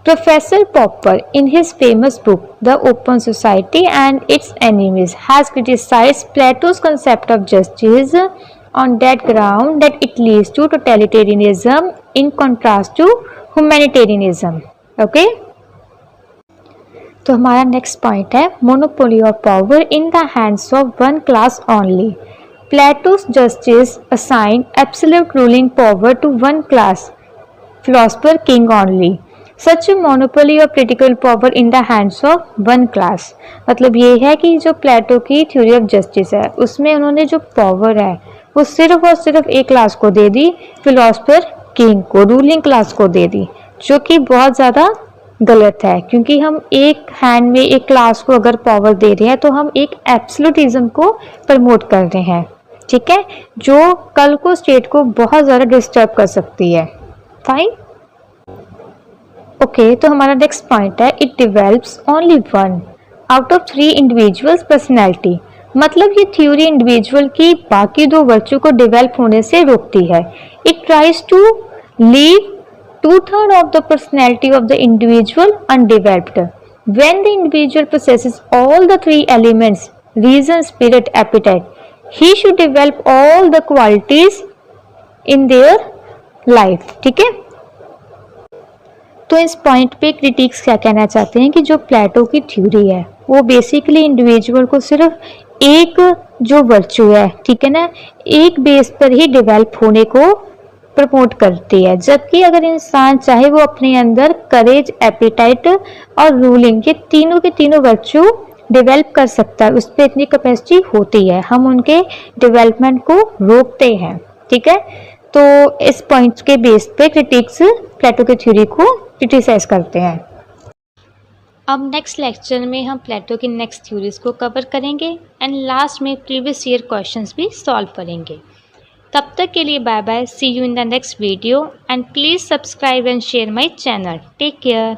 Professor Popper in his famous book the open society and its enemies has criticised Plato's concept of justice on that ground that it leads to totalitarianism in contrast to humanitarianism. Okay, तो हमारा नेक्स्ट पॉइंट है monopoly of power in the hands of one class only. Plato's justice assign absolute ruling power to one class, philosopher king only. Such monopoly of political power in the hands of one class, मतलब ये है कि जो प्लेटो की थ्योरी ऑफ जस्टिस है उसमें उन्होंने जो पावर है वो सिर्फ और सिर्फ एक क्लास को दे दी, फिलोसफर किंग को, रूलिंग क्लास को दे दी, जो कि बहुत ज़्यादा गलत है, क्योंकि हम एक हैंड में एक क्लास को अगर पावर दे रहे हैं तो हम एक एब्सोल्यूटिज्म को प्रमोट कर रहे हैं, ठीक है, जो कल को स्टेट को बहुत ज़्यादा डिस्टर्ब कर सकती है। फाइन, ओके, तो हमारा नेक्स्ट पॉइंट है it develops only 1 out of 3 individuals personality. मतलब ये थ्योरी इंडिविजुअल की बाकी 2 वर्च्यू को डिवेल्प होने से रोकती है। It tries to leave 2/3 of the personality of the individual undeveloped. When the individual possesses all the 3 elements, reason, spirit, appetite, he should develop all the qualities in their life, ठीक है। तो इस पॉइंट पे क्रिटिक्स क्या कहना चाहते हैं कि जो प्लेटो की थ्योरी है वो बेसिकली इंडिविजुअल को सिर्फ एक जो वर्च्यू है, ठीक है ना, एक बेस पर ही डेवलप होने को प्रमोट करती है, जबकि अगर इंसान चाहे वो अपने अंदर करेज, एपेटाइट और रूलिंग ये तीनों के तीनों वर्च्यू डेवलप कर सकता है, उस पर इतनी कैपेसिटी होती है, हम उनके डेवलपमेंट को रोकते हैं, ठीक है। तो इस पॉइंट के बेस पे क्रिटिक्स प्लेटो की थ्योरी को क्रिटिसाइज करते हैं। अब नेक्स्ट लेक्चर में हम प्लेटो की नेक्स्ट थ्योरीज को कवर करेंगे एंड लास्ट में प्रीवियस ईयर क्वेश्चंस भी सॉल्व करेंगे। तब तक के लिए bye bye, see you in the next video and please subscribe and share my channel. Take care.